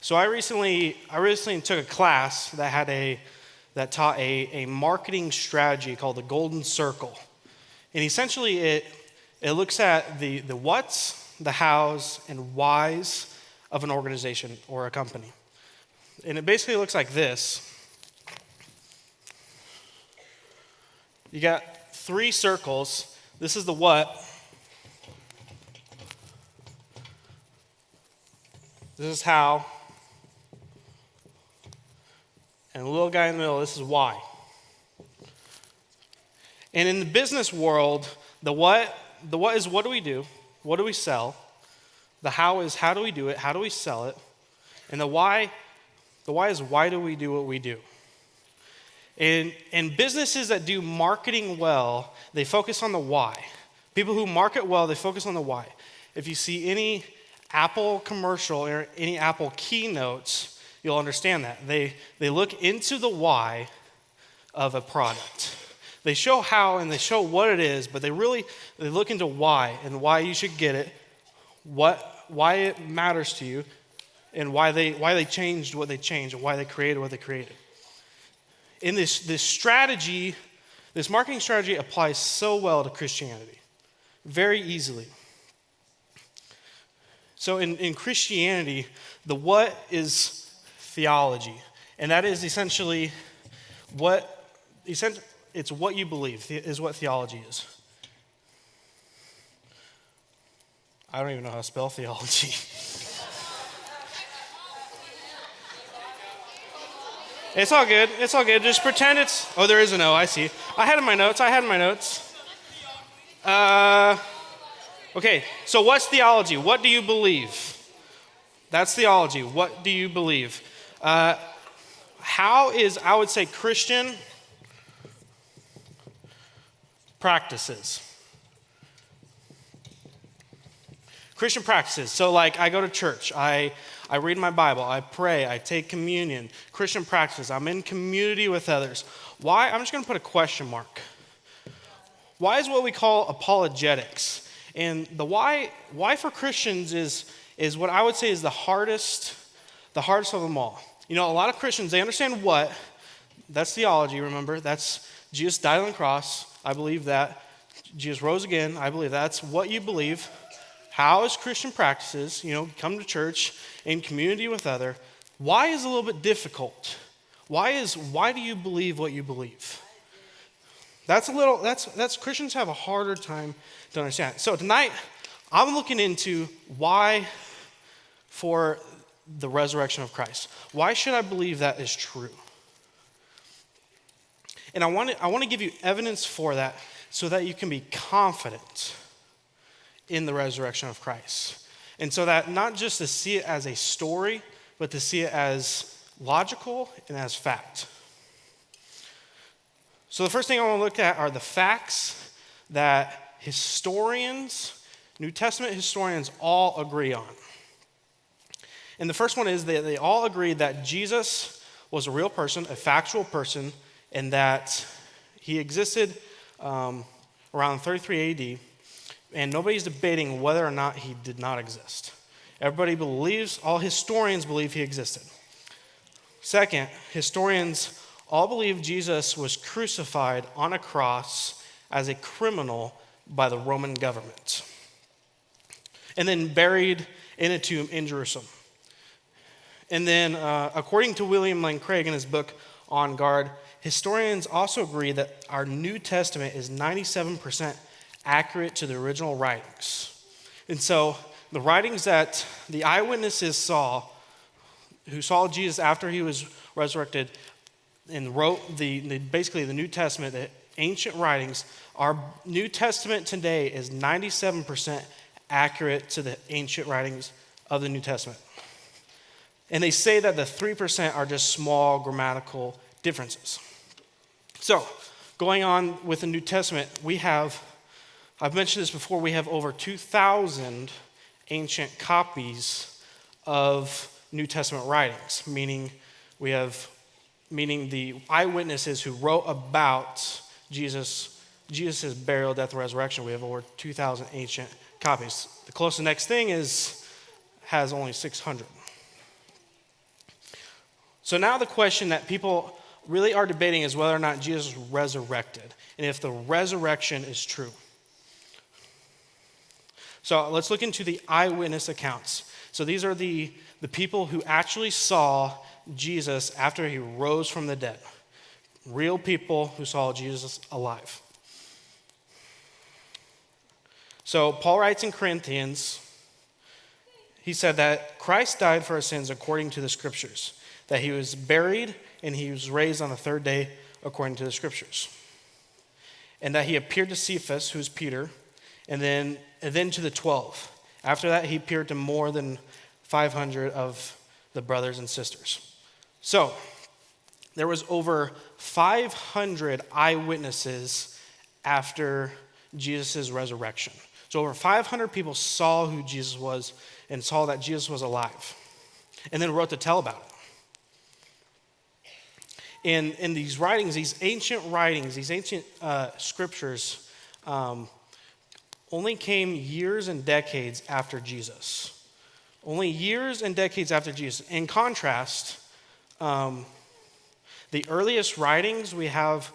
So I recently took a class that taught a marketing strategy called the Golden Circle. And essentially it looks at the what's, the how's, and why's of an organization or a company. And it basically looks like this. You got 3 circles. This is the what. This is how. And the little guy in the middle, this is why. And in the business world, the what is what do we do? What do we sell? The how is how do we do it? How do we sell it? And the why is why do we do what we do? And businesses that do marketing well, they focus on the why. People who market well, they focus on the why. If you see any Apple commercial or any Apple keynotes, you'll understand that. They look into the why of a product. They show how and they show what it is, but they look into why and why you should get it, why it matters to you, and why they changed what they changed and why they created what they created. In this strategy, this marketing strategy applies so well to Christianity, very easily. So in Christianity, the what is theology, and that is essentially it's what you believe is what theology is. I don't even know how to spell theology. It's all good. Just pretend it's... Oh, there is an O. I see. I had it in my notes. Okay, so what's theology? What do you believe? That's theology. What do you believe? How is, I would say, Christian practices. Christian practices. So like I go to church. I read my Bible. I pray. I take communion. Christian practices. I'm in community with others. Why? I'm just going to put a question mark. Why is what we call apologetics? And the why for Christians is what I would say is the hardest of them all. You know, a lot of Christians, they understand what. That's theology, remember. That's Jesus died on the cross. I believe that. Jesus rose again. I believe that's what you believe. How is Christian practices, come to church in community with other. Why is a little bit difficult. Why do you believe what you believe? That's Christians have a harder time to understand. So tonight, I'm looking into why for the resurrection of Christ. Why should I believe that is true? And I want to give you evidence for that so that you can be confident in the resurrection of Christ. And so that not just to see it as a story, but to see it as logical and as fact. So the first thing I want to look at are the facts that New Testament historians all agree on. And the first one is that they all agree that Jesus was a real person, a factual person, and that he existed around 33 AD, and nobody's debating whether or not he did not exist. Everybody believes, all historians believe he existed. Second, historians all believe Jesus was crucified on a cross as a criminal by the Roman government, and then buried in a tomb in Jerusalem. And then, according to William Lane Craig in his book On Guard, historians also agree that our New Testament is 97% accurate to the original writings. And so, the writings that the eyewitnesses saw, who saw Jesus after he was resurrected, and wrote basically the New Testament, the ancient writings, our New Testament today is 97% accurate to the ancient writings of the New Testament. And they say that the 3% are just small grammatical differences. So, going on with the New Testament, I've mentioned this before, we have over 2,000 ancient copies of New Testament writings, meaning the eyewitnesses who wrote about Jesus' burial, death, and resurrection. We have over 2,000 ancient copies. The closest next thing has only 600. So now the question that people really are debating is whether or not Jesus was resurrected and if the resurrection is true. So let's look into the eyewitness accounts. So these are the people who actually saw Jesus after he rose from the dead. Real people who saw Jesus alive. So Paul writes in Corinthians, he said that Christ died for our sins according to the scriptures, that he was buried and he was raised on the third day according to the scriptures, and that he appeared to Cephas, who's Peter, and then to the 12. After that, he appeared to more than 500 of the brothers and sisters. So there was over 500 eyewitnesses after Jesus' resurrection. So over 500 people saw who Jesus was and saw that Jesus was alive, and then wrote to tell about it. In these writings, these ancient scriptures only came years and decades after Jesus. Only years and decades after Jesus. In contrast, the earliest writings we have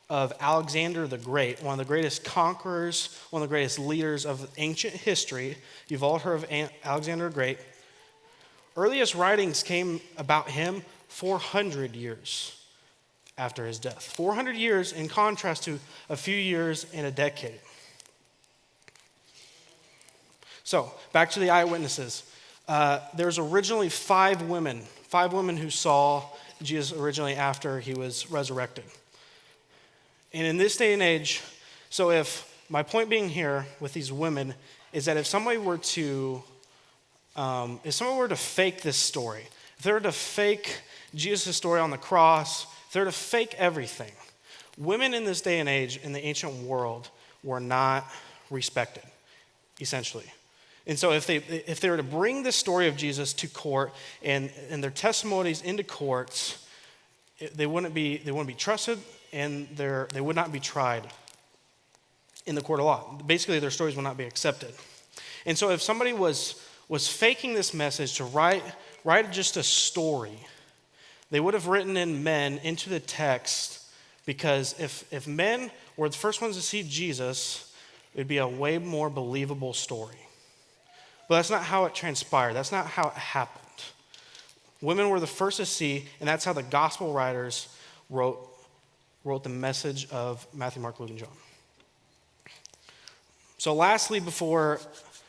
of Alexander the Great, one of the greatest conquerors, one of the greatest leaders of ancient history. You've all heard of Alexander the Great. Earliest writings came about him 400 years after his death. 400 years in contrast to a few years in a decade. So, back to the eyewitnesses. There's originally five women who saw Jesus originally after he was resurrected. And in this day and age, so if my point being here with these women is that if somebody were to fake this story, if they were to fake Jesus' story on the cross, if they were to fake everything, women in this day and age in the ancient world were not respected, essentially. And so if they were to bring the story of Jesus to court and their testimonies into courts, they wouldn't be trusted, and they would not be tried in the court of law. Basically, their stories would not be accepted. And so if somebody was faking this message to write just a story, they would have written in men into the text, because if men were the first ones to see Jesus, it would be a way more believable story. But that's not how it transpired. That's not how it happened. Women were the first to see, and that's how the gospel writers wrote the message of Matthew, Mark, Luke, and John. So lastly, before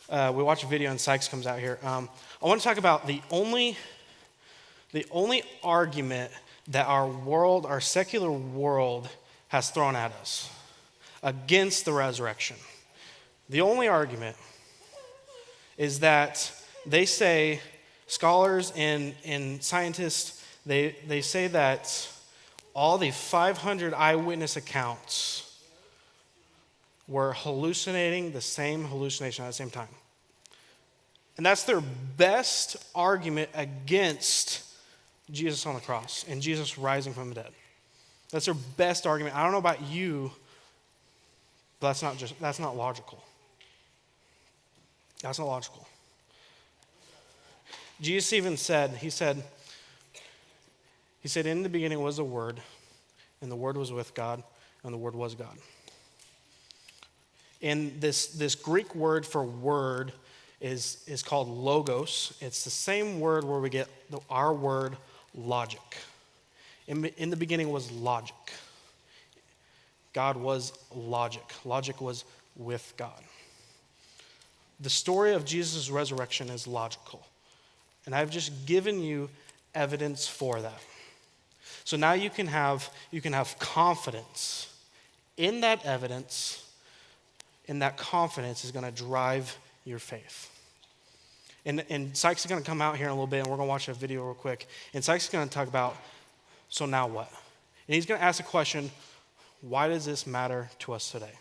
we watch a video and Sykes comes out here, I want to talk about the only argument that our secular world has thrown at us against the resurrection. The only argument is that they say, scholars and scientists, they say that all the 500 eyewitness accounts were hallucinating the same hallucination at the same time. And that's their best argument against Jesus on the cross and Jesus rising from the dead. That's their best argument. I don't know about you, but that's not logical. That's not logical. Jesus even said, he said, in the beginning was the Word, and the Word was with God, and the Word was God. And this Greek word for word is called logos. It's the same word where we get our word logic. In the beginning was logic. God was logic. Logic was with God. The story of Jesus' resurrection is logical. And I've just given you evidence for that. So now you can have confidence in that evidence, and that confidence is going to drive your faith. And Sykes is going to come out here in a little bit, and we're going to watch a video real quick. And Sykes is going to talk about, so now what? And he's going to ask the question, why does this matter to us today?